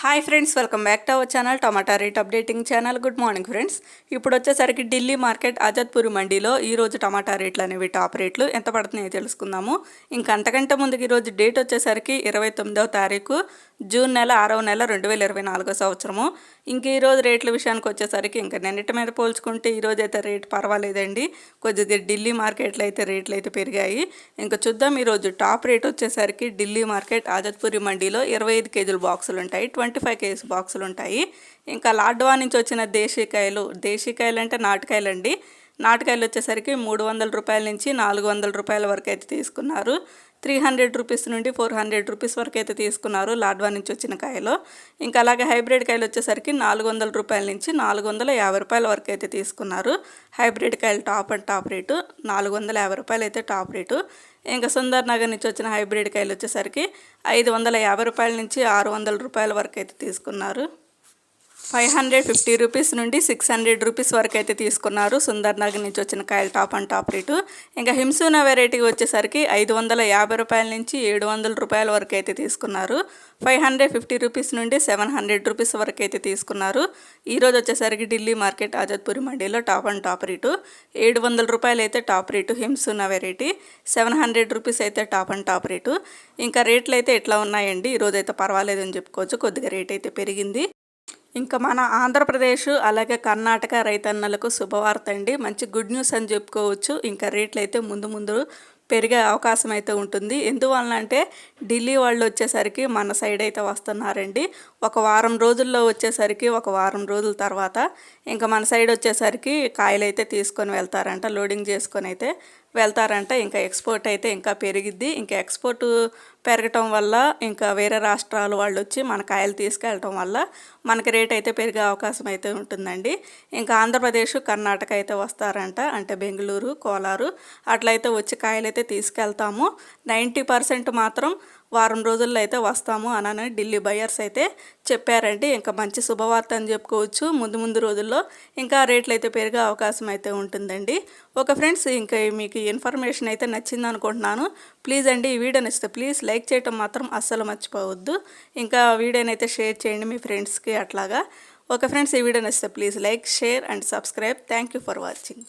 Hi friends, welcome back to our channel tomato rate updating channel. Good morning friends. ఇప్పుడు వచ్చేసరికి Delhi market Azadpur మండీలో ఈరోజు టమాటా రేట్లు అనేవి టాప్ రేట్లు ఎంత పడుతున్నాయో తెలుసుకుందాము. ఇంకా అంతకంటే ముందుకు ఈరోజు డేట్ వచ్చేసరికి 29వ తారీఖు జూన్ నెల 6వ నెల 2024 సంవత్సరము. ఇంక ఈరోజు రేట్ల విషయానికి వచ్చేసరికి ఇంకా నిన్నటి మీద పోల్చుకుంటే ఈరోజు అయితే రేట్ పర్వాలేదండి. కొద్దిగా ఢిల్లీ మార్కెట్లో అయితే రేట్లు అయితే పెరిగాయి. ఇంకా చూద్దాం. ఈరోజు టాప్ రేట్ వచ్చేసరికి ఢిల్లీ మార్కెట్ ఆజాద్పూర్ మండీలో 25 కేజీల బాక్సులు ఉంటాయి, 25 కేజీ బాక్సులు ఉంటాయి. ఇంకా లాడ్వా నుంచి వచ్చిన దేశీకాయలు అంటే నాటుకాయలు అండి. నాటుకాయలు వచ్చేసరికి 300 రూపాయల నుంచి 400 రూపాయల వరకు అయితే తీసుకున్నారు. 300 రూపీస్ నుండి 400 రూపీస్ వరకు అయితే తీసుకున్నారు లాడ్వా నుంచి వచ్చిన కాయలు. ఇంకా అలాగే హైబ్రిడ్ కాయలు వచ్చేసరికి 400 రూపాయల నుంచి 450 రూపాయల వరకు అయితే తీసుకున్నారు. హైబ్రిడ్ కాయలు టాప్ రేటు 450 రూపాయలు అయితే టాప్ రేటు. ఇంకా సుందర్ నగర్ నుంచి వచ్చిన హైబ్రిడ్ కాయలు వచ్చేసరికి 550 రూపాయల నుంచి 600 రూపాయల వరకు అయితే తీసుకున్నారు. 550 రూపీస్ నుండి 600 రూపీస్ వరకు అయితే తీసుకున్నారు సుందర్ నగర్ నుంచి వచ్చిన కాయలు టాప్ రేటు. ఇంకా హింసూనా వెరైటీ వచ్చేసరికి 550 రూపాయల నుంచి 700 రూపాయల వరకు అయితే తీసుకున్నారు. 550 రూపీస్ నుండి 700 రూపీస్ వరకు అయితే తీసుకున్నారు. ఈరోజు వచ్చేసరికి ఢిల్లీ మార్కెట్ ఆజాద్పూర్ మండీలో టాప్ రేటు 700 రూపాయలు అయితే టాప్ రేటు హింసూనా వెరైటీ. 700 రూపీస్ అయితే టాప్ రేటు. ఇంకా రేట్లు అయితే ఎట్లా ఉన్నాయండి, ఈరోజు అయితే పర్వాలేదని చెప్పుకోవచ్చు. కొద్దిగా రేట్ అయితే పెరిగింది. ఇంకా మన ఆంధ్రప్రదేశ్ అలాగే కర్ణాటక రైతన్నలకు శుభవార్త అండి. మంచి గుడ్ న్యూస్ అని చెప్పుకోవచ్చు. ఇంకా రేట్లు అయితే ముందు పెరిగే అవకాశం అయితే ఉంటుంది. ఎందువలన అంటే ఢిల్లీ వాళ్ళు వచ్చేసరికి మన సైడ్ అయితే వస్తున్నారండి. ఒక వారం రోజుల్లో వచ్చేసరికి ఒక వారం రోజుల తర్వాత ఇంకా మన సైడ్ వచ్చేసరికి కాయలు అయితే తీసుకొని వెళ్తారంట, లోడింగ్ చేసుకొని అయితే వెళ్తారంట. ఇంకా ఎక్స్పోర్ట్ అయితే ఇంకా పెరిగిద్ది. ఇంకా ఎక్స్పోర్ట్ పెరగటం వల్ల ఇంకా వేరే రాష్ట్రాల వాళ్ళు వచ్చి మన కాయలు తీసుకెళ్ళటం వల్ల మనకి రేట్ అయితే పెరిగే అవకాశం అయితే ఉంటుందండి. ఇంకా ఆంధ్రప్రదేశ్ కర్ణాటక అయితే వస్తారంట, అంటే బెంగళూరు కోలారు అట్లయితే వచ్చి కాయలు అయితే తీసుకెళ్తాము. 90% మాత్రం వారం రోజుల్లో అయితే వస్తాము అని ఢిల్లీ బయర్స్ అయితే చెప్పారండి. ఇంకా మంచి శుభవార్త అని చెప్పుకోవచ్చు. ముందు రోజుల్లో ఇంకా రేట్లు అయితే పెరిగే అవకాశం అయితే ఉంటుందండి. ఓకే ఫ్రెండ్స్, ఇంకా మీకు ఇన్ఫర్మేషన్ అయితే నచ్చింది అనుకుంటున్నాను. ప్లీజ్ అండి, ఈ వీడియో నచ్చితే ప్లీజ్ లైక్ చేయటం మాత్రం అస్సలు మర్చిపోవద్దు. ఇంకా వీడియోని అయితే షేర్ చేయండి మీ ఫ్రెండ్స్కి అట్లాగా. ఓకే ఫ్రెండ్స్, ఈ వీడియో నచ్చితే please like, share and subscribe. Thank you for watching.